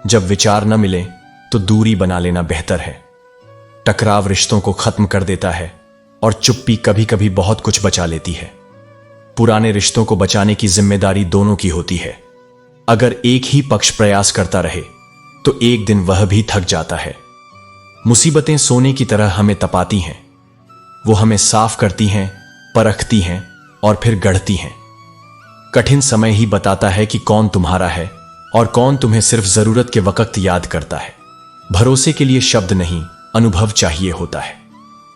जब विचार न मिले तो दूरी बना लेना बेहतर है। टकराव रिश्तों को खत्म कर देता है और चुप्पी कभी कभी बहुत कुछ बचा लेती है। पुराने रिश्तों को बचाने की जिम्मेदारी दोनों की होती है। अगर एक ही पक्ष प्रयास करता रहे तो एक दिन वह भी थक जाता है। मुसीबतें सोने की तरह हमें तपाती हैं। वो हमें साफ करती हैं, परखती हैं और फिर गढ़ती हैं। कठिन समय ही बताता है कि कौन तुम्हारा है और कौन तुम्हें सिर्फ जरूरत के वक्त याद करता है। भरोसे के लिए शब्द नहीं, अनुभव चाहिए होता है।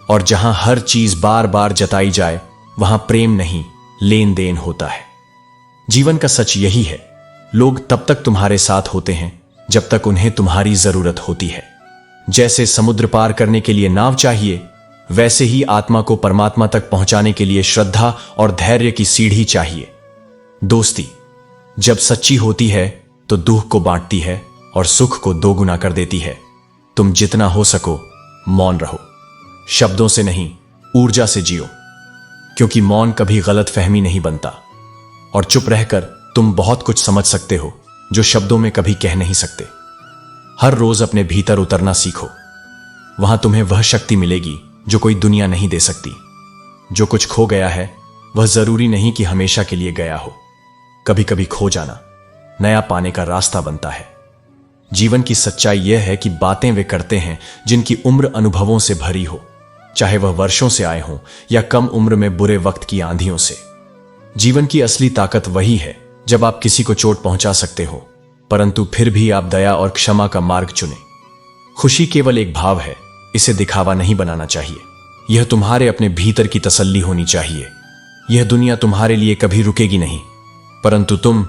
और जहां हर चीज बार बार जताई जाए वहां प्रेम नहीं, लेन देन होता है। जीवन का सच यही है, लोग तब तक तुम्हारे साथ होते हैं जब तक उन्हें तुम्हारी जरूरत होती है। जैसे समुद्र पार करने के लिए नाव चाहिए, वैसे ही आत्मा को परमात्मा तक पहुंचाने के लिए श्रद्धा और धैर्य की सीढ़ी चाहिए। दोस्ती जब सच्ची होती है तो दुख को बांटती है और सुख को दोगुना कर देती है। तुम जितना हो सको मौन रहो, शब्दों से नहीं, ऊर्जा से जियो, क्योंकि मौन कभी गलत फहमी नहीं बनता और चुप रहकर तुम बहुत कुछ समझ सकते हो जो शब्दों में कभी कह नहीं सकते। हर रोज अपने भीतर उतरना सीखो, वहां तुम्हें वह शक्ति मिलेगी जो कोई दुनिया नहीं दे सकती। जो कुछ खो गया है वह जरूरी नहीं कि हमेशा के लिए गया हो। कभी कभी खो जाना नया पाने का रास्ता बनता है। जीवन की सच्चाई यह है कि बातें वे करते हैं जिनकी उम्र अनुभवों से भरी हो, चाहे वह वर्षों से आए हों या कम उम्र में बुरे वक्त की आंधियों से। जीवन की असली ताकत वही है जब आप किसी को चोट पहुंचा सकते हो परंतु फिर भी आप दया और क्षमा का मार्ग चुने। खुशी केवल एक भाव है, इसे दिखावा नहीं बनाना चाहिए। यह तुम्हारे अपने भीतर की तसल्ली होनी चाहिए। यह दुनिया तुम्हारे लिए कभी रुकेगी नहीं, परंतु तुम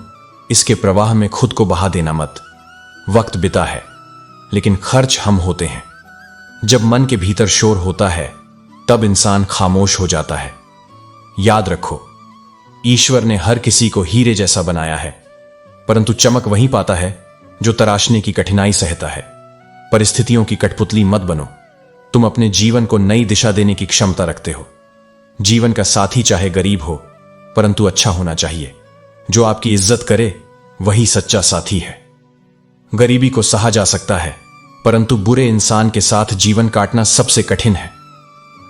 इसके प्रवाह में खुद को बहा देना मत। वक्त बिता है लेकिन खर्च हम होते हैं। जब मन के भीतर शोर होता है तब इंसान खामोश हो जाता है। याद रखो, ईश्वर ने हर किसी को हीरे जैसा बनाया है, परंतु चमक वहीं पाता है जो तराशने की कठिनाई सहता है। परिस्थितियों की कठपुतली मत बनो। तुम अपने जीवन को नई दिशा देने की क्षमता रखते हो। जीवन का साथी चाहे गरीब हो परंतु अच्छा होना चाहिए। जो आपकी इज्जत करे वही सच्चा साथी है। गरीबी को सहा जा सकता है परंतु बुरे इंसान के साथ जीवन काटना सबसे कठिन है।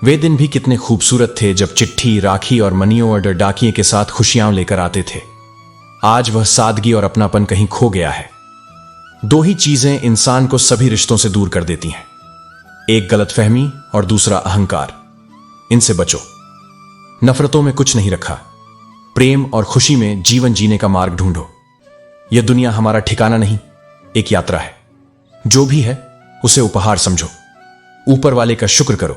वे दिन भी कितने खूबसूरत थे जब चिट्ठी, राखी और मनी ऑर्डर डाकिए के साथ खुशियां लेकर आते थे। आज वह सादगी और अपनापन कहीं खो गया है। दो ही चीजें इंसान को सभी रिश्तों से दूर कर देती हैं, एक गलतफहमी और दूसरा अहंकार। इनसे बचो। नफरतों में कुछ नहीं रखा, प्रेम और खुशी में जीवन जीने का मार्ग ढूंढो। यह दुनिया हमारा ठिकाना नहीं, एक यात्रा है। जो भी है उसे उपहार समझो। ऊपर वाले का शुक्र करो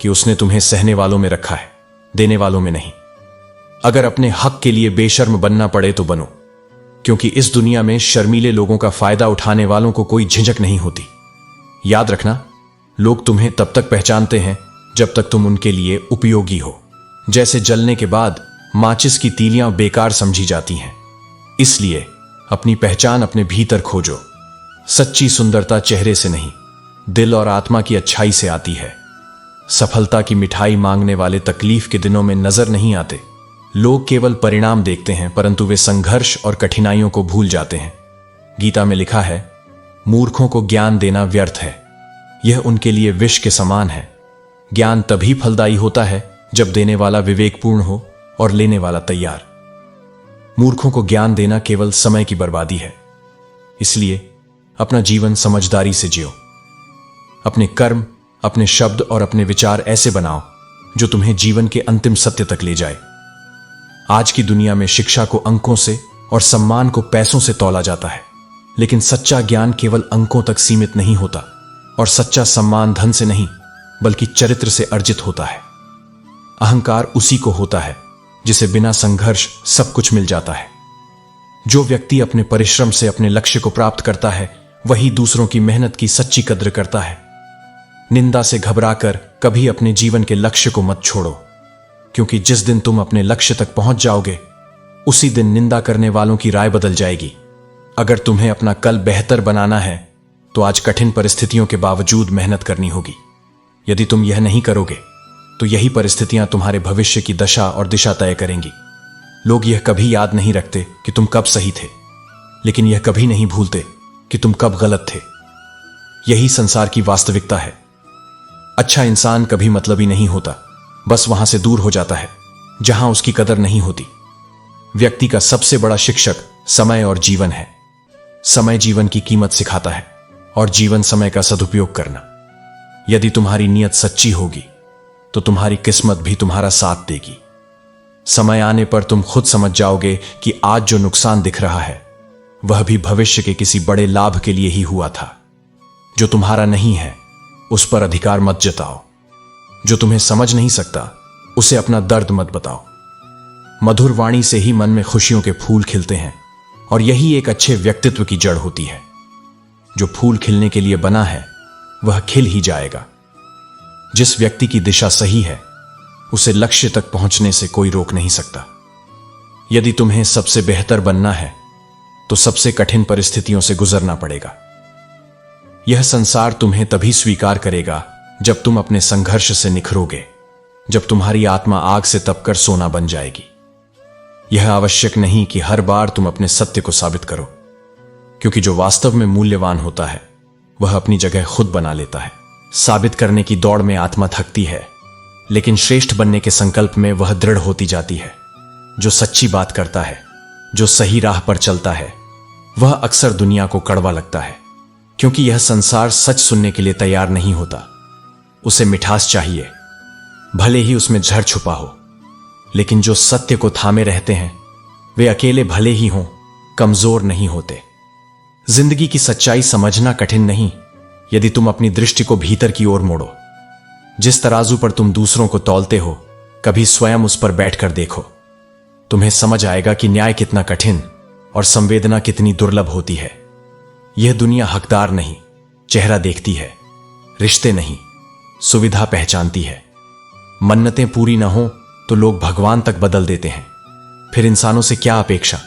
कि उसने तुम्हें सहने वालों में रखा है, देने वालों में नहीं। अगर अपने हक के लिए बेशर्म बनना पड़े तो बनो, क्योंकि इस दुनिया में शर्मीले लोगों का फायदा उठाने वालों को कोई झिझक नहीं होती। याद रखना, लोग तुम्हें तब तक पहचानते हैं जब तक तुम उनके लिए उपयोगी हो। जैसे जलने के बाद माचिस की तीलियां बेकार समझी जाती हैं, इसलिए अपनी पहचान अपने भीतर खोजो। सच्ची सुंदरता चेहरे से नहीं, दिल और आत्मा की अच्छाई से आती है। सफलता की मिठाई मांगने वाले तकलीफ के दिनों में नजर नहीं आते। लोग केवल परिणाम देखते हैं परंतु वे संघर्ष और कठिनाइयों को भूल जाते हैं। गीता में लिखा है, मूर्खों को ज्ञान देना व्यर्थ है, यह उनके लिए विष के समान है। ज्ञान तभी फलदायी होता है जब देने वाला विवेकपूर्ण हो और लेने वाला तैयार। मूर्खों को ज्ञान देना केवल समय की बर्बादी है। इसलिए अपना जीवन समझदारी से जियो। अपने कर्म, अपने शब्द और अपने विचार ऐसे बनाओ जो तुम्हें जीवन के अंतिम सत्य तक ले जाए। आज की दुनिया में शिक्षा को अंकों से और सम्मान को पैसों से तौला जाता है, लेकिन सच्चा ज्ञान केवल अंकों तक सीमित नहीं होता और सच्चा सम्मान धन से नहीं बल्कि चरित्र से अर्जित होता है। अहंकार उसी को होता है जिसे बिना संघर्ष सब कुछ मिल जाता है। जो व्यक्ति अपने परिश्रम से अपने लक्ष्य को प्राप्त करता है वही दूसरों की मेहनत की सच्ची कद्र करता है। निंदा से घबराकर कभी अपने जीवन के लक्ष्य को मत छोड़ो, क्योंकि जिस दिन तुम अपने लक्ष्य तक पहुंच जाओगे उसी दिन निंदा करने वालों की राय बदल जाएगी। अगर तुम्हें अपना कल बेहतर बनाना है तो आज कठिन परिस्थितियों के बावजूद मेहनत करनी होगी। यदि तुम यह नहीं करोगे तो यही परिस्थितियां तुम्हारे भविष्य की दशा और दिशा तय करेंगी। लोग यह कभी याद नहीं रखते कि तुम कब सही थे, लेकिन यह कभी नहीं भूलते कि तुम कब गलत थे। यही संसार की वास्तविकता है। अच्छा इंसान कभी मतलबी नहीं होता, बस वहां से दूर हो जाता है जहां उसकी कदर नहीं होती। व्यक्ति का सबसे बड़ा शिक्षक समय और जीवन है। समय जीवन की कीमत सिखाता है और जीवन समय का सदुपयोग करना। यदि तुम्हारी नीयत सच्ची होगी तो तुम्हारी किस्मत भी तुम्हारा साथ देगी। समय आने पर तुम खुद समझ जाओगे कि आज जो नुकसान दिख रहा है वह भी भविष्य के किसी बड़े लाभ के लिए ही हुआ था। जो तुम्हारा नहीं है उस पर अधिकार मत जताओ। जो तुम्हें समझ नहीं सकता उसे अपना दर्द मत बताओ। मधुर वाणी से ही मन में खुशियों के फूल खिलते हैं और यही एक अच्छे व्यक्तित्व की जड़ होती है। जो फूल खिलने के लिए बना है वह खिल ही जाएगा। जिस व्यक्ति की दिशा सही है उसे लक्ष्य तक पहुंचने से कोई रोक नहीं सकता। यदि तुम्हें सबसे बेहतर बनना है तो सबसे कठिन परिस्थितियों से गुजरना पड़ेगा। यह संसार तुम्हें तभी स्वीकार करेगा जब तुम अपने संघर्ष से निखरोगे, जब तुम्हारी आत्मा आग से तपकर सोना बन जाएगी। यह आवश्यक नहीं कि हर बार तुम अपने सत्य को साबित करो, क्योंकि जो वास्तव में मूल्यवान होता है वह अपनी जगह खुद बना लेता है। साबित करने की दौड़ में आत्मा थकती है, लेकिन श्रेष्ठ बनने के संकल्प में वह दृढ़ होती जाती है। जो सच्ची बात करता है, जो सही राह पर चलता है, वह अक्सर दुनिया को कड़वा लगता है, क्योंकि यह संसार सच सुनने के लिए तैयार नहीं होता। उसे मिठास चाहिए, भले ही उसमें जहर छुपा हो। लेकिन जो सत्य को थामे रहते हैं वे अकेले भले ही हों, कमजोर नहीं होते। जिंदगी की सच्चाई समझना कठिन नहीं, यदि तुम अपनी दृष्टि को भीतर की ओर मोड़ो। जिस तराजू पर तुम दूसरों को तौलते हो, कभी स्वयं उस पर बैठकर देखो। तुम्हें समझ आएगा कि न्याय कितना कठिन और संवेदना कितनी दुर्लभ होती है। यह दुनिया हकदार नहीं, चेहरा देखती है, रिश्ते नहीं, सुविधा पहचानती है। मन्नतें पूरी न हो तो लोग भगवान तक बदल देते हैं। फिर इंसानों से क्या अपेक्षा।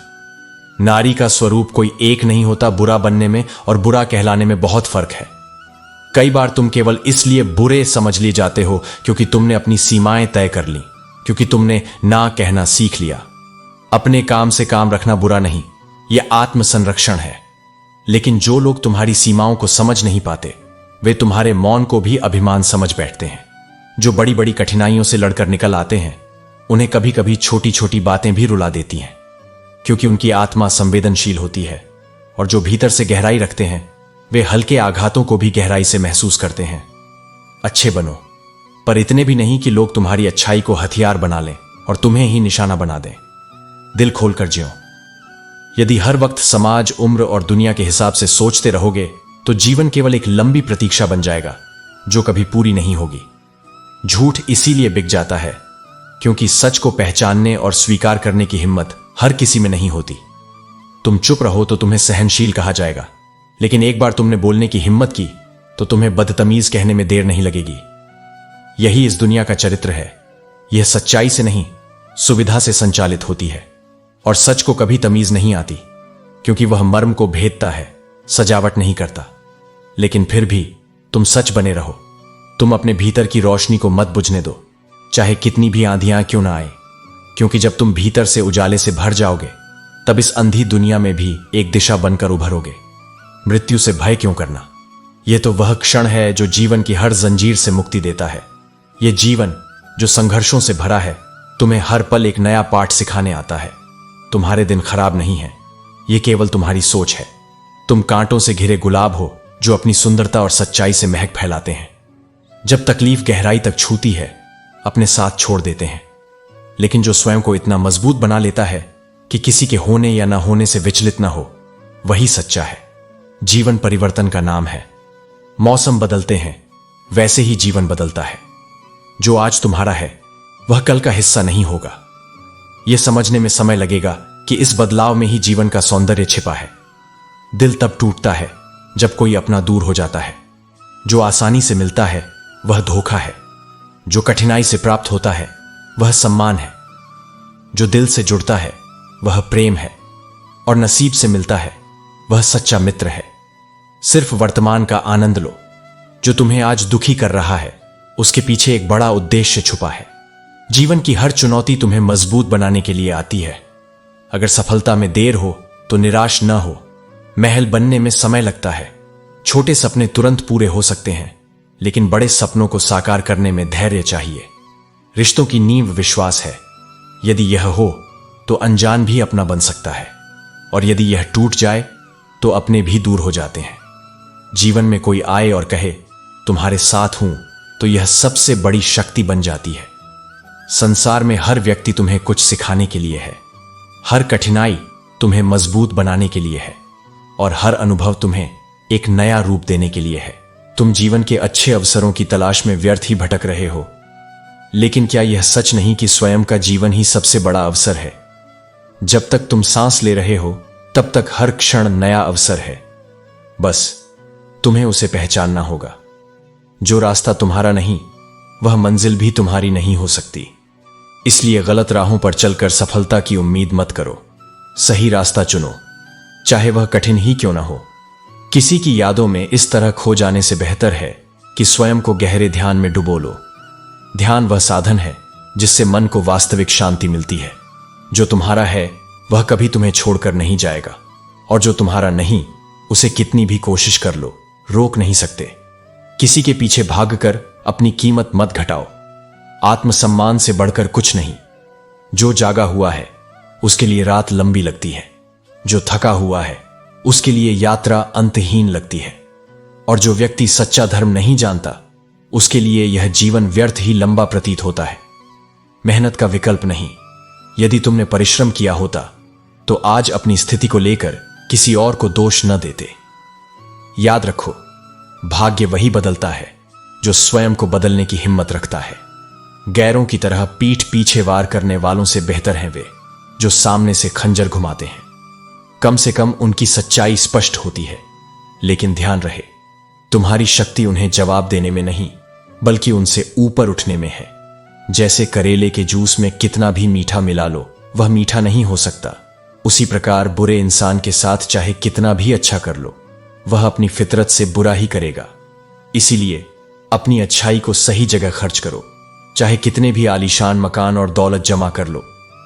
नारी का स्वरूप कोई एक नहीं होता। बुरा बनने में और बुरा कहलाने में बहुत फर्क है। कई बार तुम केवल इसलिए बुरे समझ लिए जाते हो क्योंकि तुमने अपनी सीमाएं तय कर ली, क्योंकि तुमने ना कहना सीख लिया। अपने काम से काम रखना बुरा नहीं, यह आत्मसंरक्षण है। लेकिन जो लोग तुम्हारी सीमाओं को समझ नहीं पाते वे तुम्हारे मौन को भी अभिमान समझ बैठते हैं। जो बड़ी बड़ी कठिनाइयों से लड़कर निकल आते हैं उन्हें कभी कभी छोटी छोटी बातें भी रुला देती हैं, क्योंकि उनकी आत्मा संवेदनशील होती है। और जो भीतर से गहराई रखते हैं वे हल्के आघातों को भी गहराई से महसूस करते हैं। अच्छे बनो, पर इतने भी नहीं कि लोग तुम्हारी अच्छाई को हथियार बना लें और तुम्हें ही निशाना बना दें। दिल खोलकर जियो। यदि हर वक्त समाज, उम्र और दुनिया के हिसाब से सोचते रहोगे तो जीवन केवल एक लंबी प्रतीक्षा बन जाएगा जो कभी पूरी नहीं होगी। झूठ इसीलिए बिक जाता है क्योंकि सच को पहचानने और स्वीकार करने की हिम्मत हर किसी में नहीं होती। तुम चुप रहो तो तुम्हें सहनशील कहा जाएगा, लेकिन एक बार तुमने बोलने की हिम्मत की तो तुम्हें बदतमीज कहने में देर नहीं लगेगी। यही इस दुनिया का चरित्र है। यह सच्चाई से नहीं, सुविधा से संचालित होती है। और सच को कभी तमीज नहीं आती, क्योंकि वह मर्म को भेदता है, सजावट नहीं करता। लेकिन फिर भी तुम सच बने रहो। तुम अपने भीतर की रोशनी को मत बुझने दो, चाहे कितनी भी आंधियां क्यों ना आए, क्योंकि जब तुम भीतर से उजाले से भर जाओगे तब इस अंधी दुनिया में भी एक दिशा बनकर उभरोगे। मृत्यु से भय क्यों करना? यह तो वह क्षण है जो जीवन की हर जंजीर से मुक्ति देता है। यह जीवन जो संघर्षों से भरा है तुम्हें हर पल एक नया पाठ सिखाने आता है। तुम्हारे दिन खराब नहीं है, यह केवल तुम्हारी सोच है। तुम कांटों से घिरे गुलाब हो जो अपनी सुंदरता और सच्चाई से महक फैलाते हैं। जब तकलीफ गहराई तक छूती है अपने साथ छोड़ देते हैं, लेकिन जो स्वयं को इतना मजबूत बना लेता है कि किसी के होने या ना होने से विचलित ना हो, वही सच्चा है। जीवन परिवर्तन का नाम है। मौसम बदलते हैं, वैसे ही जीवन बदलता है। जो आज तुम्हारा है वह कल का हिस्सा नहीं होगा। यह समझने में समय लगेगा कि इस बदलाव में ही जीवन का सौंदर्य छिपा है। दिल तब टूटता है जब कोई अपना दूर हो जाता है। जो आसानी से मिलता है वह धोखा है, जो कठिनाई से प्राप्त होता है वह सम्मान है, जो दिल से जुड़ता है वह प्रेम है, और नसीब से मिलता है वह सच्चा मित्र है। सिर्फ वर्तमान का आनंद लो। जो तुम्हें आज दुखी कर रहा है उसके पीछे एक बड़ा उद्देश्य छुपा है। जीवन की हर चुनौती तुम्हें मजबूत बनाने के लिए आती है। अगर सफलता में देर हो तो निराश न हो, महल बनने में समय लगता है। छोटे सपने तुरंत पूरे हो सकते हैं, लेकिन बड़े सपनों को साकार करने में धैर्य चाहिए। रिश्तों की नींव विश्वास है। यदि यह हो तो अनजान भी अपना बन सकता है, और यदि यह टूट जाए तो अपने भी दूर हो जाते हैं। जीवन में कोई आए और कहे तुम्हारे साथ हूं, तो यह सबसे बड़ी शक्ति बन जाती है। संसार में हर व्यक्ति तुम्हें कुछ सिखाने के लिए है। हर कठिनाई तुम्हें मजबूत बनाने के लिए है, और हर अनुभव तुम्हें एक नया रूप देने के लिए है। तुम जीवन के अच्छे अवसरों की तलाश में व्यर्थ ही भटक रहे हो, लेकिन क्या यह सच नहीं कि स्वयं का जीवन ही सबसे बड़ा अवसर है? जब तक तुम सांस ले रहे हो तब तक हर क्षण नया अवसर है। बस तुम्हें उसे पहचानना होगा। जो रास्ता तुम्हारा नहीं, वह मंजिल भी तुम्हारी नहीं हो सकती। इसलिए गलत राहों पर चलकर सफलता की उम्मीद मत करो। सही रास्ता चुनो, चाहे वह कठिन ही क्यों ना हो। किसी की यादों में इस तरह खो जाने से बेहतर है कि स्वयं को गहरे ध्यान में डुबो लो। ध्यान वह साधन है जिससे मन को वास्तविक शांति मिलती है। जो तुम्हारा है वह कभी तुम्हें छोड़कर नहीं जाएगा, और जो तुम्हारा नहीं, उसे कितनी भी कोशिश कर लो, रोक नहीं सकते। किसी के पीछे भागकर अपनी कीमत मत घटाओ। आत्मसम्मान से बढ़कर कुछ नहीं। जो जागा हुआ है उसके लिए रात लंबी लगती है। जो थका हुआ है उसके लिए यात्रा अंतहीन लगती है, और जो व्यक्ति सच्चा धर्म नहीं जानता उसके लिए यह जीवन व्यर्थ ही लंबा प्रतीत होता है। मेहनत का विकल्प नहीं। यदि तुमने परिश्रम किया होता तो आज अपनी स्थिति को लेकर किसी और को दोष न देते। याद रखो, भाग्य वही बदलता है जो स्वयं को बदलने की हिम्मत रखता है। गैरों की तरह पीठ पीछे वार करने वालों से बेहतर हैं वे जो सामने से खंजर घुमाते हैं। कम से कम उनकी सच्चाई स्पष्ट होती है, लेकिन ध्यान रहे, तुम्हारी शक्ति उन्हें जवाब देने में नहीं, बल्कि उनसे ऊपर उठने में है। जैसे करेले के जूस में कितना भी मीठा मिला लो, वह मीठा नहीं हो सकता, उसी प्रकार बुरे इंसान के साथ चाहे कितना भी अच्छा कर लो, वह अपनी फितरत से बुरा ही करेगा। इसीलिए अपनी अच्छाई को सही जगह खर्च करो। चाहे कितने भी आलीशान मकान और दौलत जमा कर लो,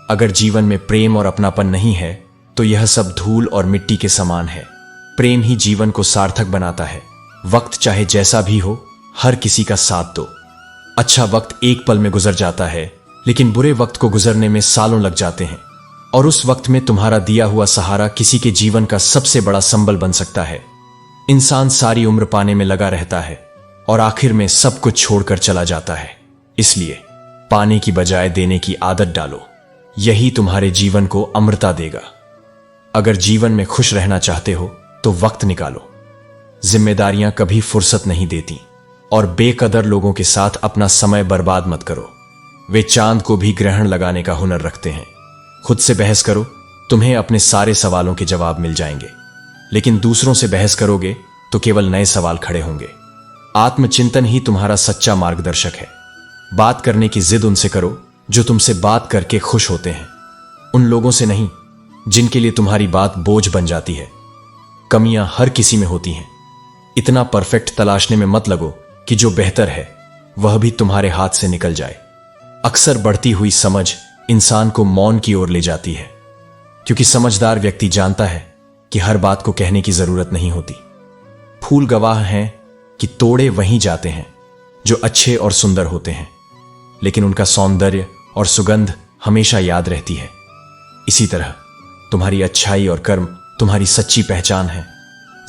अगर जीवन में प्रेम और अपनापन नहीं है तो यह सब धूल और मिट्टी के समान है। प्रेम ही जीवन को सार्थक बनाता है। वक्त चाहे जैसा भी हो, हर किसी का साथ दो। अच्छा वक्त एक पल में गुजर जाता है, लेकिन बुरे वक्त को गुजरने में सालों लग जाते हैं, और उस वक्त में तुम्हारा दिया हुआ सहारा किसी के जीवन का सबसे बड़ा संबल बन सकता है। इंसान सारी उम्र पाने में लगा रहता है और आखिर में सब कुछ छोड़कर चला जाता है। इसलिए पाने की बजाय देने की आदत डालो, यही तुम्हारे जीवन को अमृता देगा। अगर जीवन में खुश रहना चाहते हो तो वक्त निकालो। जिम्मेदारियां कभी फुर्सत नहीं देती, और बेकदर लोगों के साथ अपना समय बर्बाद मत करो। वे चांद को भी ग्रहण लगाने का हुनर रखते हैं। खुद से बहस करो, तुम्हें अपने सारे सवालों के जवाब मिल जाएंगे, लेकिन दूसरों से बहस करोगे तो केवल नए सवाल खड़े होंगे। आत्मचिंतन ही तुम्हारा सच्चा मार्गदर्शक है। बात करने की जिद उनसे करो जो तुमसे बात करके खुश होते हैं, उन लोगों से नहीं जिनके लिए तुम्हारी बात बोझ बन जाती है। कमियां हर किसी में होती हैं। इतना परफेक्ट तलाशने में मत लगो कि जो बेहतर है वह भी तुम्हारे हाथ से निकल जाए। अक्सर बढ़ती हुई समझ इंसान को मौन की ओर ले जाती है, क्योंकि समझदार व्यक्ति जानता है कि हर बात को कहने की जरूरत नहीं होती। फूल गवाह हैं कि तोड़े वहीं जाते हैं जो अच्छे और सुंदर होते हैं, लेकिन उनका सौंदर्य और सुगंध हमेशा याद रहती है। इसी तरह तुम्हारी अच्छाई और कर्म तुम्हारी सच्ची पहचान है।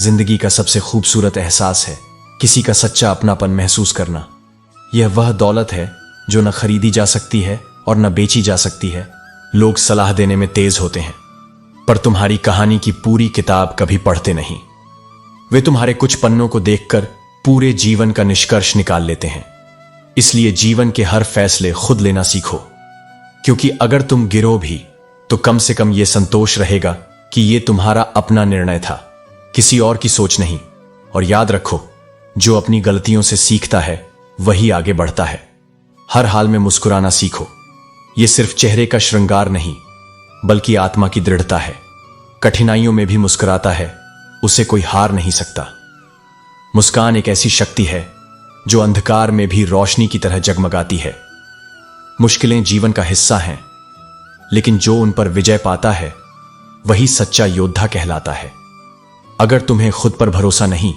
जिंदगी का सबसे खूबसूरत एहसास है किसी का सच्चा अपनापन महसूस करना। यह वह दौलत है जो न खरीदी जा सकती है और न बेची जा सकती है। लोग सलाह देने में तेज होते हैं, पर तुम्हारी कहानी की पूरी किताब कभी पढ़ते नहीं। वे तुम्हारे कुछ पन्नों को देखकर पूरे जीवन का निष्कर्ष निकाल लेते हैं। इसलिए जीवन के हर फैसले खुद लेना सीखो, क्योंकि अगर तुम गिरो भी तो कम से कम यह संतोष रहेगा कि यह तुम्हारा अपना निर्णय था, किसी और की सोच नहीं। और याद रखो, जो अपनी गलतियों से सीखता है वही आगे बढ़ता है। हर हाल में मुस्कुराना सीखो। यह सिर्फ चेहरे का श्रृंगार नहीं, बल्कि आत्मा की दृढ़ता है। कठिनाइयों में भी मुस्कुराता है, उसे कोई हार नहीं सकता। मुस्कान एक ऐसी शक्ति है जो अंधकार में भी रोशनी की तरह जगमगाती है। मुश्किलें जीवन का हिस्सा हैं, लेकिन जो उन पर विजय पाता है वही सच्चा योद्धा कहलाता है। अगर तुम्हें खुद पर भरोसा नहीं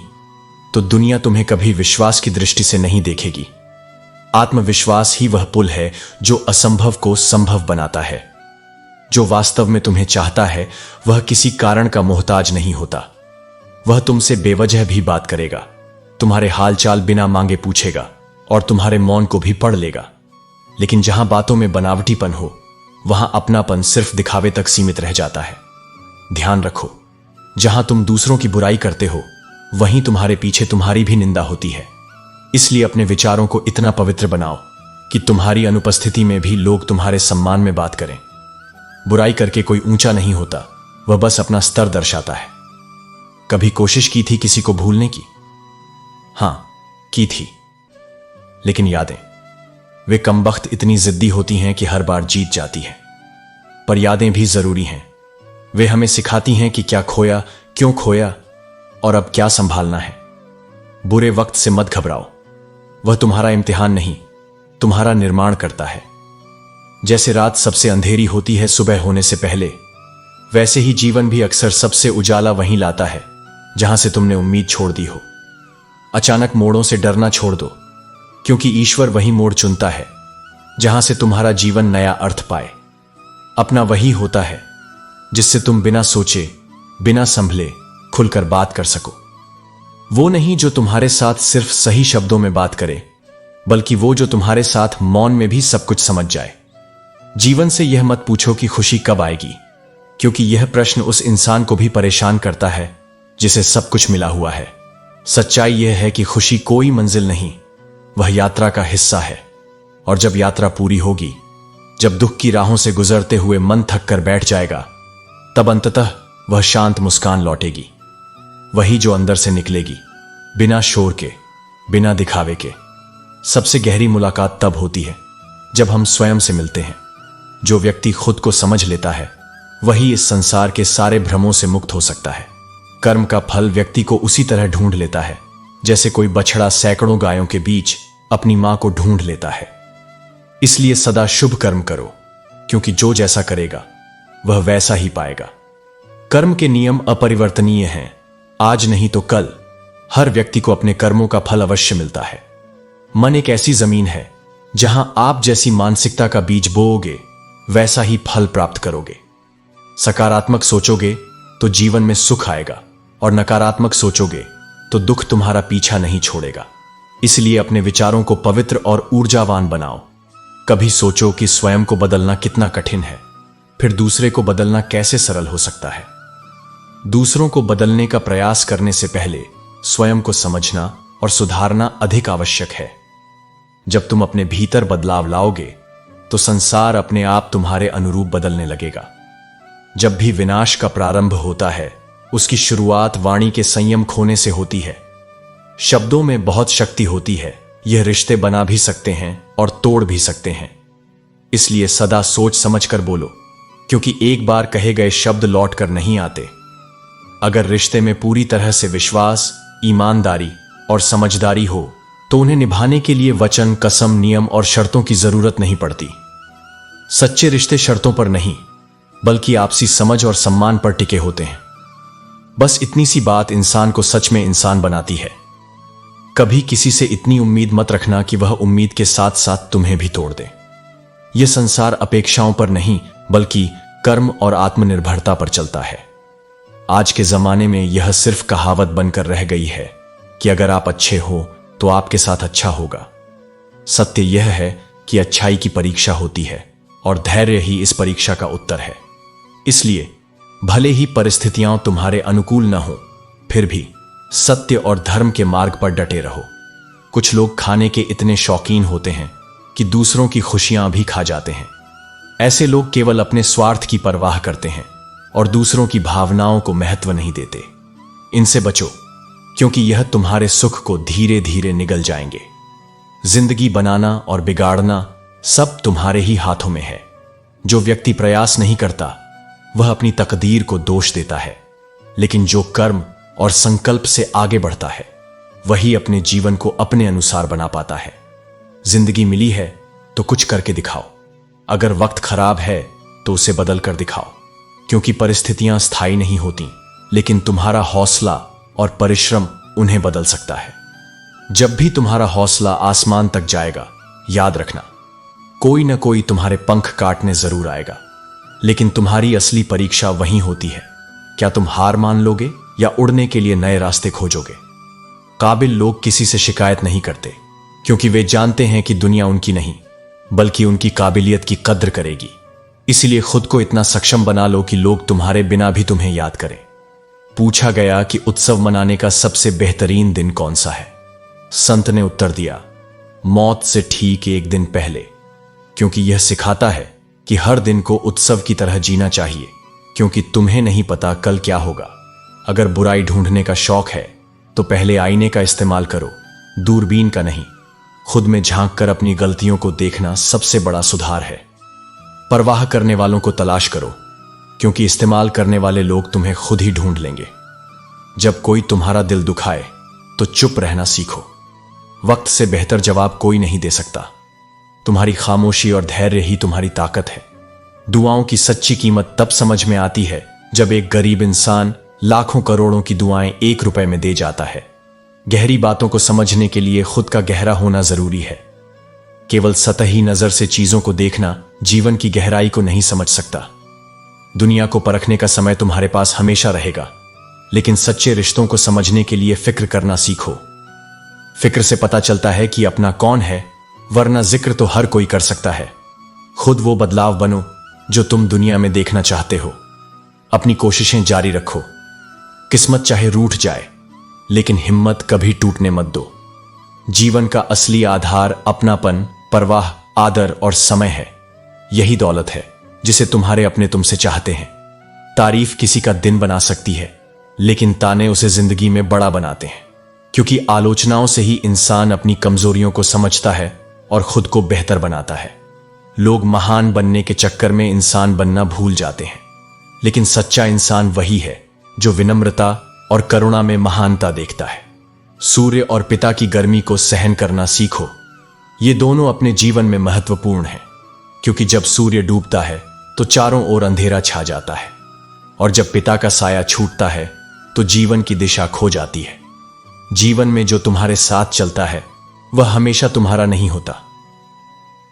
तो दुनिया तुम्हें कभी विश्वास की दृष्टि से नहीं देखेगी। आत्मविश्वास ही वह पुल है जो असंभव को संभव बनाता है। जो वास्तव में तुम्हें चाहता है वह किसी कारण का मोहताज नहीं होता। वह तुमसे बेवजह भी बात करेगा, तुम्हारे हालचाल बिना मांगे पूछेगा और तुम्हारे मौन को भी पढ़ लेगा। लेकिन जहां बातों में बनावटीपन हो वहां अपनापन सिर्फ दिखावे तक सीमित रह जाता है। ध्यान रखो, जहां तुम दूसरों की बुराई करते हो वहीं तुम्हारे पीछे तुम्हारी भी निंदा होती है। इसलिए अपने विचारों को इतना पवित्र बनाओ कि तुम्हारी अनुपस्थिति में भी लोग तुम्हारे सम्मान में बात करें। बुराई करके कोई ऊंचा नहीं होता, वह बस अपना स्तर दर्शाता है। कभी कोशिश की थी किसी को भूलने की? हां, की थी। लेकिन यादें, वे कमबख्त इतनी जिद्दी होती हैं कि हर बार जीत जाती हैं। पर यादें भी जरूरी हैं। वे हमें सिखाती हैं कि क्या खोया, क्यों खोया और अब क्या संभालना है। बुरे वक्त से मत घबराओ, वह तुम्हारा इम्तिहान नहीं, तुम्हारा निर्माण करता है। जैसे रात सबसे अंधेरी होती है सुबह होने से पहले, वैसे ही जीवन भी अक्सर सबसे उजाला वहीं लाता है जहां से तुमने उम्मीद छोड़ दी हो। अचानक मोड़ों से डरना छोड़ दो, क्योंकि ईश्वर वही मोड़ चुनता है जहां से तुम्हारा जीवन नया अर्थ पाए। अपना वही होता है जिससे तुम बिना सोचे, बिना संभले खुलकर बात कर सको। वो नहीं जो तुम्हारे साथ सिर्फ सही शब्दों में बात करे, बल्कि वो जो तुम्हारे साथ मौन में भी सब कुछ समझ जाए। जीवन से यह मत पूछो कि खुशी कब आएगी, क्योंकि यह प्रश्न उस इंसान को भी परेशान करता है जिसे सब कुछ मिला हुआ है। सच्चाई यह है कि खुशी कोई मंजिल नहीं, वह यात्रा का हिस्सा है। और जब यात्रा पूरी होगी, जब दुख की राहों से गुजरते हुए मन थक कर बैठ जाएगा, तब अंततः वह शांत मुस्कान लौटेगी, वही जो अंदर से निकलेगी, बिना शोर के, बिना दिखावे के। सबसे गहरी मुलाकात तब होती है जब हम स्वयं से मिलते हैं। जो व्यक्ति खुद को समझ लेता है वही इस संसार के सारे भ्रमों से मुक्त हो सकता है। कर्म का फल व्यक्ति को उसी तरह ढूंढ लेता है जैसे कोई बछड़ा सैकड़ों गायों के बीच अपनी मां को ढूंढ लेता है। इसलिए सदा शुभ कर्म करो, क्योंकि जो जैसा करेगा वह वैसा ही पाएगा। कर्म के नियम अपरिवर्तनीय हैं, आज नहीं तो कल हर व्यक्ति को अपने कर्मों का फल अवश्य मिलता है। मन एक ऐसी जमीन है जहां आप जैसी मानसिकता का बीज बोओगे वैसा ही फल प्राप्त करोगे। सकारात्मक सोचोगे तो जीवन में सुख आएगा और नकारात्मक सोचोगे तो दुख तुम्हारा पीछा नहीं छोड़ेगा। इसलिए अपने विचारों को पवित्र और ऊर्जावान बनाओ। कभी सोचो कि स्वयं को बदलना कितना कठिन है, फिर दूसरे को बदलना कैसे सरल हो सकता है। दूसरों को बदलने का प्रयास करने से पहले स्वयं को समझना और सुधारना अधिक आवश्यक है। जब तुम अपने भीतर बदलाव लाओगे तो संसार अपने आप तुम्हारे अनुरूप बदलने लगेगा। जब भी विनाश का प्रारंभ होता है उसकी शुरुआत वाणी के संयम खोने से होती है। शब्दों में बहुत शक्ति होती है, यह रिश्ते बना भी सकते हैं और तोड़ भी सकते हैं। इसलिए सदा सोच समझ कर बोलो, क्योंकि एक बार कहे गए शब्द लौट कर नहीं आते। अगर रिश्ते में पूरी तरह से विश्वास, ईमानदारी और समझदारी हो तो उन्हें निभाने के लिए वचन, कसम, नियम और शर्तों की जरूरत नहीं पड़ती। सच्चे रिश्ते शर्तों पर नहीं बल्कि आपसी समझ और सम्मान पर टिके होते हैं। बस इतनी सी बात इंसान को सच में इंसान बनाती है। कभी किसी से इतनी उम्मीद मत रखना कि वह उम्मीद के साथ साथ तुम्हें भी तोड़ दे। यह संसार अपेक्षाओं पर नहीं बल्कि कर्म और आत्मनिर्भरता पर चलता है। आज के जमाने में यह सिर्फ कहावत बनकर रह गई है कि अगर आप अच्छे हो तो आपके साथ अच्छा होगा। सत्य यह है कि अच्छाई की परीक्षा होती है और धैर्य ही इस परीक्षा का उत्तर है। इसलिए भले ही परिस्थितियां तुम्हारे अनुकूल न हो, फिर भी सत्य और धर्म के मार्ग पर डटे रहो। कुछ लोग खाने के इतने शौकीन होते हैं कि दूसरों की खुशियां भी खा जाते हैं। ऐसे लोग केवल अपने स्वार्थ की परवाह करते हैं और दूसरों की भावनाओं को महत्व नहीं देते। इनसे बचो, क्योंकि यह तुम्हारे सुख को धीरे धीरे निगल जाएंगे। जिंदगी बनाना और बिगाड़ना सब तुम्हारे ही हाथों में है। जो व्यक्ति प्रयास नहीं करता वह अपनी तकदीर को दोष देता है, लेकिन जो कर्म और संकल्प से आगे बढ़ता है वही अपने जीवन को अपने अनुसार बना पाता है। जिंदगी मिली है तो कुछ करके दिखाओ। अगर वक्त खराब है तो उसे बदल कर दिखाओ, क्योंकि परिस्थितियां स्थायी नहीं होती, लेकिन तुम्हारा हौसला और परिश्रम उन्हें बदल सकता है। जब भी तुम्हारा हौसला आसमान तक जाएगा, याद रखना कोई ना कोई तुम्हारे पंख काटने जरूर आएगा, लेकिन तुम्हारी असली परीक्षा वहीं होती है। क्या तुम हार मान लोगे या उड़ने के लिए नए रास्ते खोजोगे? काबिल लोग किसी से शिकायत नहीं करते, क्योंकि वे जानते हैं कि दुनिया उनकी नहीं बल्कि उनकी काबिलियत की कद्र करेगी। इसलिए खुद को इतना सक्षम बना लो कि लोग तुम्हारे बिना भी तुम्हें याद करें। पूछा गया कि उत्सव मनाने का सबसे बेहतरीन दिन कौन सा है? संत ने उत्तर दिया, मौत से ठीक एक दिन पहले, क्योंकि यह सिखाता है कि हर दिन को उत्सव की तरह जीना चाहिए, क्योंकि तुम्हें नहीं पता कल क्या होगा। अगर बुराई ढूंढने का शौक है तो पहले आईने का इस्तेमाल करो, दूरबीन का नहीं। खुद में झांक कर अपनी गलतियों को देखना सबसे बड़ा सुधार है। परवाह करने वालों को तलाश करो, क्योंकि इस्तेमाल करने वाले लोग तुम्हें खुद ही ढूंढ लेंगे। जब कोई तुम्हारा दिल दुखाए तो चुप रहना सीखो। वक्त से बेहतर जवाब कोई नहीं दे सकता। तुम्हारी खामोशी और धैर्य ही तुम्हारी ताकत है। दुआओं की सच्ची कीमत तब समझ में आती है जब एक गरीब इंसान लाखों करोड़ों की दुआएं 1 रुपए में दे जाता है। गहरी बातों को समझने के लिए खुद का गहरा होना जरूरी है। केवल सतही नजर से चीजों को देखना जीवन की गहराई को नहीं समझ सकता। दुनिया को परखने का समय तुम्हारे पास हमेशा रहेगा, लेकिन सच्चे रिश्तों को समझने के लिए फिक्र करना सीखो। फिक्र से पता चलता है कि अपना कौन है, वरना जिक्र तो हर कोई कर सकता है। खुद वो बदलाव बनो जो तुम दुनिया में देखना चाहते हो। अपनी कोशिशें जारी रखो। किस्मत चाहे रूठ जाए, लेकिन हिम्मत कभी टूटने मत दो। जीवन का असली आधार अपनापन, परवाह, आदर और समय है। यही दौलत है जिसे तुम्हारे अपने तुमसे चाहते हैं। तारीफ किसी का दिन बना सकती है, लेकिन ताने उसे जिंदगी में बड़ा बनाते हैं, क्योंकि आलोचनाओं से ही इंसान अपनी कमजोरियों को समझता है और खुद को बेहतर बनाता है। लोग महान बनने के चक्कर में इंसान बनना भूल जाते हैं, लेकिन सच्चा इंसान वही है जो विनम्रता और करुणा में महानता देखता है। सूर्य और पिता की गर्मी को सहन करना सीखो। ये दोनों अपने जीवन में महत्वपूर्ण हैं, क्योंकि जब सूर्य डूबता है तो चारों ओर अंधेरा छा जाता है, और जब पिता का साया छूटता है तो जीवन की दिशा खो जाती है। जीवन में जो तुम्हारे साथ चलता है वह हमेशा तुम्हारा नहीं होता।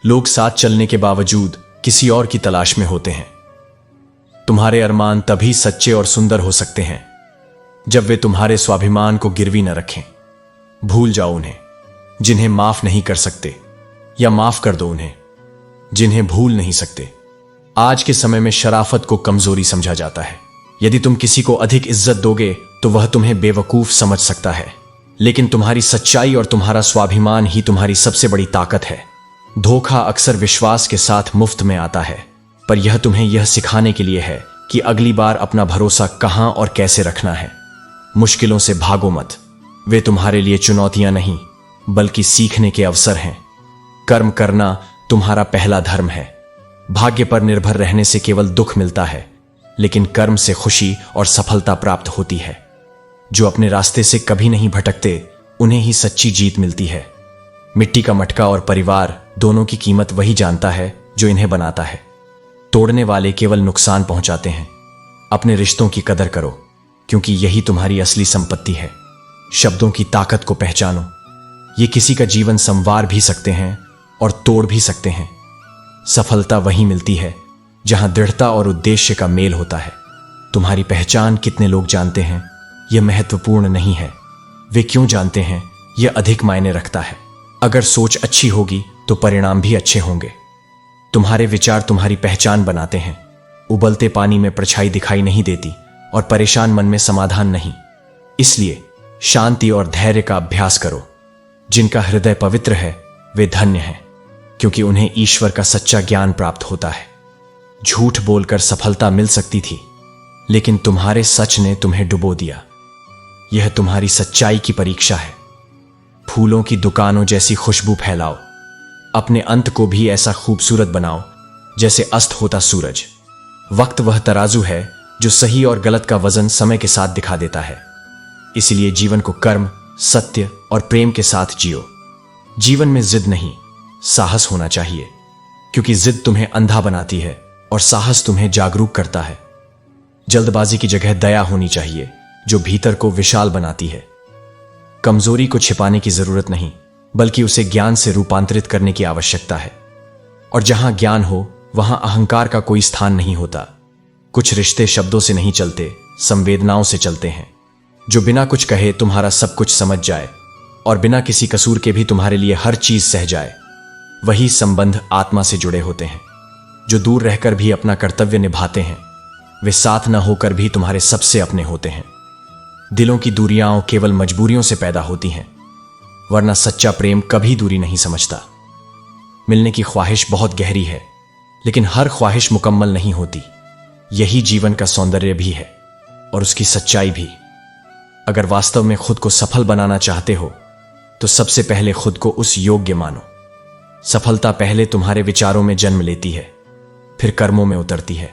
लोग साथ चलने के बावजूद किसी और की तलाश में होते हैं। तुम्हारे अरमान तभी सच्चे और सुंदर हो सकते हैं जब वे तुम्हारे स्वाभिमान को गिरवी न रखें। भूल जाओ उन्हें जिन्हें माफ नहीं कर सकते, या माफ कर दो उन्हें जिन्हें भूल नहीं सकते। आज के समय में शराफत को कमजोरी समझा जाता है। यदि तुम किसी को अधिक इज्जत दोगे तो वह तुम्हें बेवकूफ समझ सकता है, लेकिन तुम्हारी सच्चाई और तुम्हारा स्वाभिमान ही तुम्हारी सबसे बड़ी ताकत है। धोखा अक्सर विश्वास के साथ मुफ्त में आता है, पर यह तुम्हें यह सिखाने के लिए है कि अगली बार अपना भरोसा कहां और कैसे रखना है। मुश्किलों से भागो मत, वे तुम्हारे लिए चुनौतियां नहीं बल्कि सीखने के अवसर हैं। कर्म करना तुम्हारा पहला धर्म है। भाग्य पर निर्भर रहने से केवल दुख मिलता है, लेकिन कर्म से खुशी और सफलता प्राप्त होती है। जो अपने रास्ते से कभी नहीं भटकते उन्हें ही सच्ची जीत मिलती है। मिट्टी का मटका और परिवार दोनों की कीमत वही जानता है जो इन्हें बनाता है। तोड़ने वाले केवल नुकसान पहुंचाते हैं। अपने रिश्तों की कदर करो, क्योंकि यही तुम्हारी असली संपत्ति है। शब्दों की ताकत को पहचानो। ये किसी का जीवन संवार भी सकते हैं और तोड़ भी सकते हैं। सफलता वहीं मिलती है जहां दृढ़ता और उद्देश्य का मेल होता है। तुम्हारी पहचान कितने लोग जानते हैं यह महत्वपूर्ण नहीं है, वे क्यों जानते हैं यह अधिक मायने रखता है। अगर सोच अच्छी होगी तो परिणाम भी अच्छे होंगे। तुम्हारे विचार तुम्हारी पहचान बनाते हैं। उबलते पानी में परछाई दिखाई नहीं देती और परेशान मन में समाधान नहीं। इसलिए शांति और धैर्य का अभ्यास करो। जिनका हृदय पवित्र है वे धन्य हैं, क्योंकि उन्हें ईश्वर का सच्चा ज्ञान प्राप्त होता है। झूठ बोलकर सफलता मिल सकती थी, लेकिन तुम्हारे सच ने तुम्हें डुबो दिया। यह तुम्हारी सच्चाई की परीक्षा है। फूलों की दुकानों जैसी खुशबू फैलाओ। अपने अंत को भी ऐसा खूबसूरत बनाओ जैसे अस्त होता सूरज। वक्त वह तराजू है जो सही और गलत का वजन समय के साथ दिखा देता है। इसलिए जीवन को कर्म, सत्य और प्रेम के साथ जियो। जीवन में जिद नहीं, साहस होना चाहिए, क्योंकि जिद तुम्हें अंधा बनाती है और साहस तुम्हें जागरूक करता है। जल्दबाजी की जगह दया होनी चाहिए, जो भीतर को विशाल बनाती है। कमजोरी को छिपाने की जरूरत नहीं, बल्कि उसे ज्ञान से रूपांतरित करने की आवश्यकता है। और जहां ज्ञान हो, वहां अहंकार का कोई स्थान नहीं होता। कुछ रिश्ते शब्दों से नहीं चलते, संवेदनाओं से चलते हैं। जो बिना कुछ कहे तुम्हारा सब कुछ समझ जाए और बिना किसी कसूर के भी तुम्हारे लिए हर चीज सह जाए, वही संबंध आत्मा से जुड़े होते हैं। जो दूर रहकर भी अपना कर्तव्य निभाते हैं, वे साथ न होकर भी तुम्हारे सबसे अपने होते हैं। दिलों की दूरियां केवल मजबूरियों से पैदा होती हैं, वरना सच्चा प्रेम कभी दूरी नहीं समझता। मिलने की ख्वाहिश बहुत गहरी है, लेकिन हर ख्वाहिश मुकम्मल नहीं होती। यही जीवन का सौंदर्य भी है और उसकी सच्चाई भी। अगर वास्तव में खुद को सफल बनाना चाहते हो, तो सबसे पहले खुद को उस योग्य मानो। सफलता पहले तुम्हारे विचारों में जन्म लेती है, फिर कर्मों में उतरती है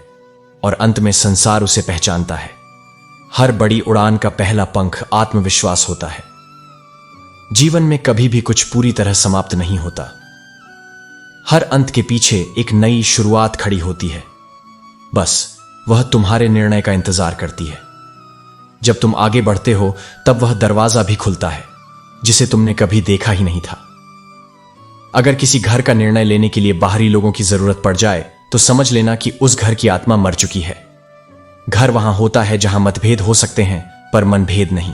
और अंत में संसार उसे पहचानता है। हर बड़ी उड़ान का पहला पंख आत्मविश्वास होता है। जीवन में कभी भी कुछ पूरी तरह समाप्त नहीं होता। हर अंत के पीछे एक नई शुरुआत खड़ी होती है। बस वह तुम्हारे निर्णय का इंतजार करती है। जब तुम आगे बढ़ते हो, तब वह दरवाजा भी खुलता है जिसे तुमने कभी देखा ही नहीं था। अगर किसी घर का निर्णय लेने के लिए बाहरी लोगों की जरूरत पड़ जाए, तो समझ लेना कि उस घर की आत्मा मर चुकी है। घर वहां होता है जहां मतभेद हो सकते हैं, पर मनभेद नहीं।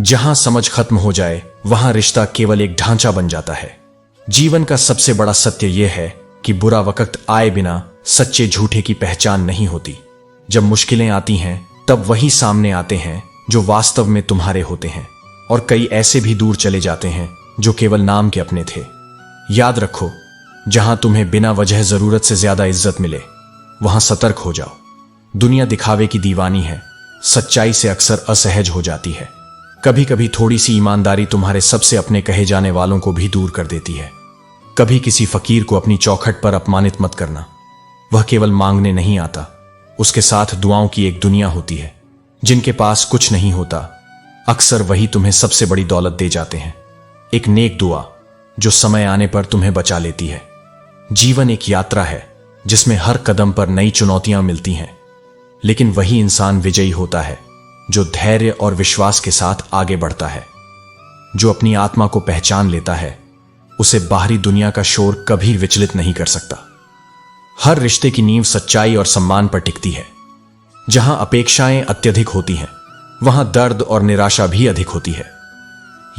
जहां समझ खत्म हो जाए, वहां रिश्ता केवल एक ढांचा बन जाता है। जीवन का सबसे बड़ा सत्य यह है कि बुरा वक्त आए बिना सच्चे झूठे की पहचान नहीं होती। जब मुश्किलें आती हैं, तब वही सामने आते हैं जो वास्तव में तुम्हारे होते हैं। और कई ऐसे भी दूर चले जाते हैं जो केवल नाम के अपने थे। याद रखो, जहां तुम्हें बिना वजह जरूरत से ज्यादा इज्जत मिले, वहां सतर्क हो जाओ। दुनिया दिखावे की दीवानी है, सच्चाई से अक्सर असहज हो जाती है। कभी कभी थोड़ी सी ईमानदारी तुम्हारे सबसे अपने कहे जाने वालों को भी दूर कर देती है। कभी किसी फकीर को अपनी चौखट पर अपमानित मत करना। वह केवल मांगने नहीं आता, उसके साथ दुआओं की एक दुनिया होती है। जिनके पास कुछ नहीं होता, अक्सर वही तुम्हें सबसे बड़ी दौलत दे जाते हैं। एक नेक दुआ जो समय आने पर तुम्हें बचा लेती है। जीवन एक यात्रा है जिसमें हर कदम पर नई चुनौतियां मिलती हैं, लेकिन वही इंसान विजयी होता है जो धैर्य और विश्वास के साथ आगे बढ़ता है। जो अपनी आत्मा को पहचान लेता है, उसे बाहरी दुनिया का शोर कभी विचलित नहीं कर सकता। हर रिश्ते की नींव सच्चाई और सम्मान पर टिकती है। जहां अपेक्षाएं अत्यधिक होती हैं, वहां दर्द और निराशा भी अधिक होती है।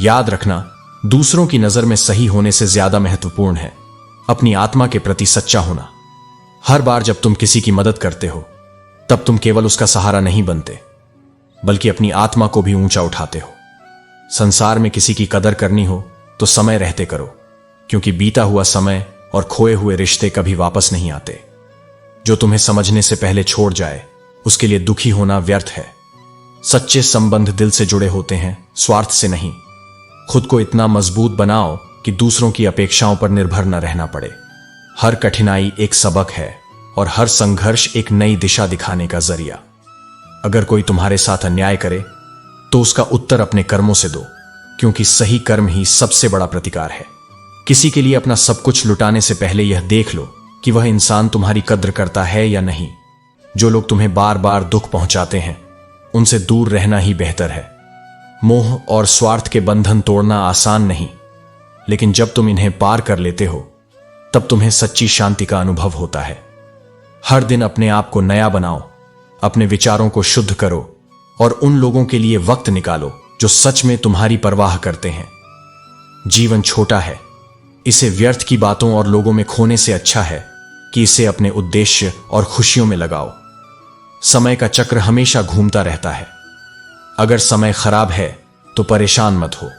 याद रखना, दूसरों की नजर में सही होने से ज्यादा महत्वपूर्ण है अपनी आत्मा के प्रति सच्चा होना। हर बार जब तुम किसी की मदद करते हो, तब तुम केवल उसका सहारा नहीं बनते, बल्कि अपनी आत्मा को भी ऊंचा उठाते हो। संसार में किसी की कदर करनी हो तो समय रहते करो, क्योंकि बीता हुआ समय और खोए हुए रिश्ते कभी वापस नहीं आते। जो तुम्हें समझने से पहले छोड़ जाए, उसके लिए दुखी होना व्यर्थ है। सच्चे संबंध दिल से जुड़े होते हैं, स्वार्थ से नहीं। खुद को इतना मजबूत बनाओ कि दूसरों की अपेक्षाओं पर निर्भर न रहना पड़े। हर कठिनाई एक सबक है और हर संघर्ष एक नई दिशा दिखाने का जरिया। अगर कोई तुम्हारे साथ अन्याय करे, तो उसका उत्तर अपने कर्मों से दो, क्योंकि सही कर्म ही सबसे बड़ा प्रतिकार है। किसी के लिए अपना सब कुछ लुटाने से पहले यह देख लो कि वह इंसान तुम्हारी कद्र करता है या नहीं। जो लोग तुम्हें बार बार दुख पहुंचाते हैं, उनसे दूर रहना ही बेहतर है। मोह और स्वार्थ के बंधन तोड़ना आसान नहीं, लेकिन जब तुम इन्हें पार कर लेते हो, तब तुम्हें सच्ची शांति का अनुभव होता है। हर दिन अपने आप को नया बनाओ, अपने विचारों को शुद्ध करो और उन लोगों के लिए वक्त निकालो जो सच में तुम्हारी परवाह करते हैं। जीवन छोटा है, इसे व्यर्थ की बातों और लोगों में खोने से अच्छा है कि इसे अपने उद्देश्य और खुशियों में लगाओ। समय का चक्र हमेशा घूमता रहता है। अगर समय खराब है तो परेशान मत हो,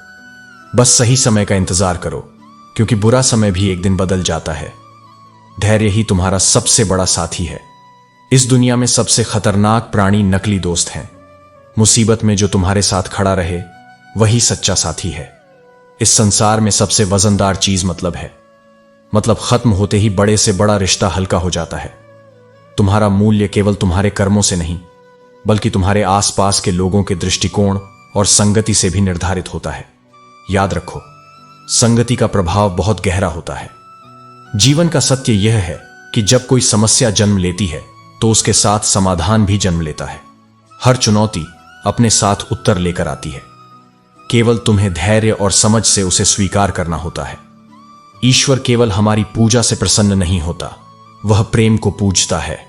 बस सही समय का इंतजार करो, क्योंकि बुरा समय भी एक दिन बदल जाता है। धैर्य ही तुम्हारा सबसे बड़ा साथी है। इस दुनिया में सबसे खतरनाक प्राणी नकली दोस्त हैं। मुसीबत में जो तुम्हारे साथ खड़ा रहे, वही सच्चा साथी है। इस संसार में सबसे वजनदार चीज मतलब है। मतलब खत्म होते ही बड़े से बड़ा रिश्ता हल्का हो जाता है। तुम्हारा मूल्य केवल तुम्हारे कर्मों से नहीं, बल्कि तुम्हारे आसपास के लोगों के दृष्टिकोण और संगति से भी निर्धारित होता है। याद रखो, संगति का प्रभाव बहुत गहरा होता है। जीवन का सत्य यह है कि जब कोई समस्या जन्म लेती है, तो उसके साथ समाधान भी जन्म लेता है। हर चुनौती अपने साथ उत्तर लेकर आती है, केवल तुम्हें धैर्य और समझ से उसे स्वीकार करना होता है। ईश्वर केवल हमारी पूजा से प्रसन्न नहीं होता, वह प्रेम को पूजता है।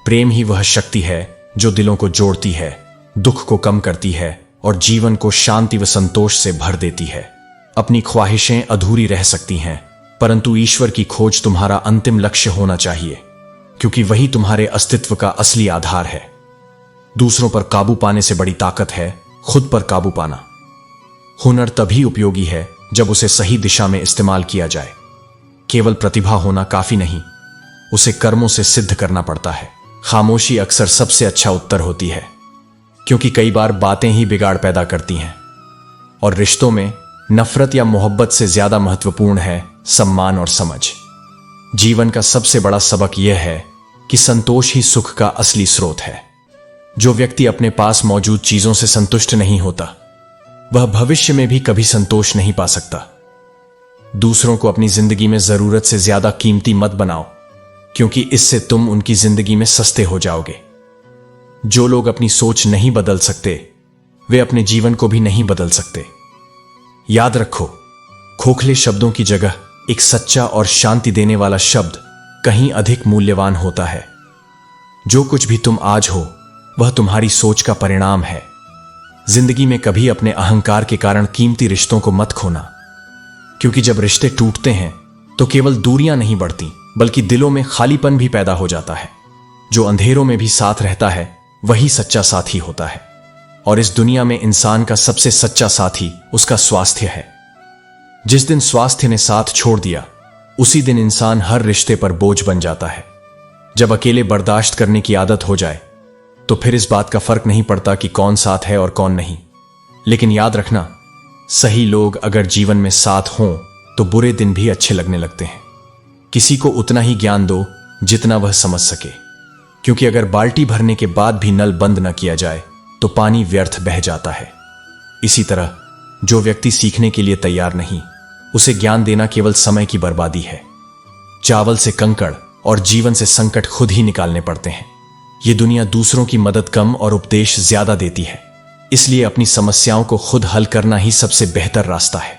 प्रेम ही वह शक्ति है जो दिलों को जोड़ती है, दुख को कम करती है और जीवन को शांति व संतोष से भर देती है। अपनी ख्वाहिशें अधूरी रह सकती हैं, परंतु ईश्वर की खोज तुम्हारा अंतिम लक्ष्य होना चाहिए, क्योंकि वही तुम्हारे अस्तित्व का असली आधार है। दूसरों पर काबू पाने से बड़ी ताकत है खुद पर काबू पाना। हुनर तभी उपयोगी है जब उसे सही दिशा में इस्तेमाल किया जाए। केवल प्रतिभा होना काफी नहीं, उसे कर्मों से सिद्ध करना पड़ता है। खामोशी अक्सर सबसे अच्छा उत्तर होती है, क्योंकि कई बार बातें ही बिगाड़ पैदा करती हैं। और रिश्तों में नफरत या मोहब्बत से ज्यादा महत्वपूर्ण है सम्मान और समझ। जीवन का सबसे बड़ा सबक यह है कि संतोष ही सुख का असली स्रोत है। जो व्यक्ति अपने पास मौजूद चीजों से संतुष्ट नहीं होता, वह भविष्य में भी कभी संतोष नहीं पा सकता। दूसरों को अपनी जिंदगी में जरूरत से ज्यादा कीमती मत बनाओ, क्योंकि इससे तुम उनकी जिंदगी में सस्ते हो जाओगे। जो लोग अपनी सोच नहीं बदल सकते, वे अपने जीवन को भी नहीं बदल सकते। याद रखो, खोखले शब्दों की जगह एक सच्चा और शांति देने वाला शब्द कहीं अधिक मूल्यवान होता है। जो कुछ भी तुम आज हो, वह तुम्हारी सोच का परिणाम है। जिंदगी में कभी अपने अहंकार के कारण कीमती रिश्तों को मत खोना, क्योंकि जब रिश्ते टूटते हैं तो केवल दूरियां नहीं बढ़ती, बल्कि दिलों में खालीपन भी पैदा हो जाता है। जो अंधेरों में भी साथ रहता है, वही सच्चा साथी होता है। और इस दुनिया में इंसान का सबसे सच्चा साथी उसका स्वास्थ्य है। जिस दिन स्वास्थ्य ने साथ छोड़ दिया, उसी दिन इंसान हर रिश्ते पर बोझ बन जाता है। जब अकेले बर्दाश्त करने की आदत हो जाए, तो फिर इस बात का फर्क नहीं पड़ता कि कौन साथ है और कौन नहीं। लेकिन याद रखना, सही लोग अगर जीवन में साथ हों तो बुरे दिन भी अच्छे लगने लगते हैं। किसी को उतना ही ज्ञान दो जितना वह समझ सके, क्योंकि अगर बाल्टी भरने के बाद भी नल बंद न किया जाए तो पानी व्यर्थ बह जाता है। इसी तरह जो व्यक्ति सीखने के लिए तैयार नहीं, उसे ज्ञान देना केवल समय की बर्बादी है। चावल से कंकड़ और जीवन से संकट खुद ही निकालने पड़ते हैं। ये दुनिया दूसरों की मदद कम और उपदेश ज्यादा देती है, इसलिए अपनी समस्याओं को खुद हल करना ही सबसे बेहतर रास्ता है।